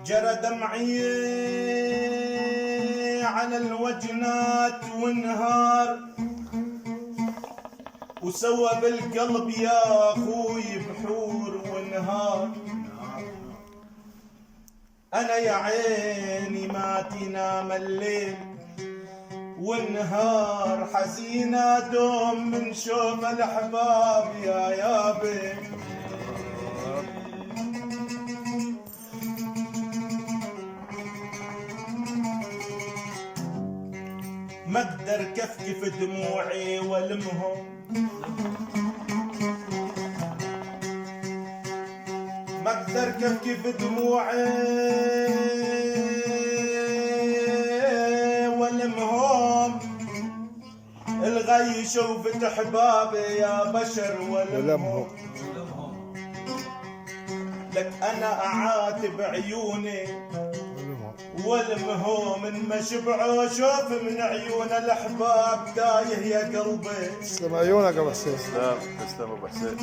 جرى دمعي على الوجنات وانهار، وسوى بالقلب يا اخوي بحور ونهار. انا يا عيني ما تنام الليل والنهار، حزينة دوم من شوف الاحباب يا بي. ما اقدر كفكف دموعي والمهم، ما اقدر كفكف دموعي والمهم، الغي شوفت احبابي يا بشر والمهم. لك انا اعاتب عيوني والمهوم ان ما شبعوا، شوف من عيون الاحباب تايه يا قلبي. تسلم عيونك يا ابو حسين. تسلم ابو حسين.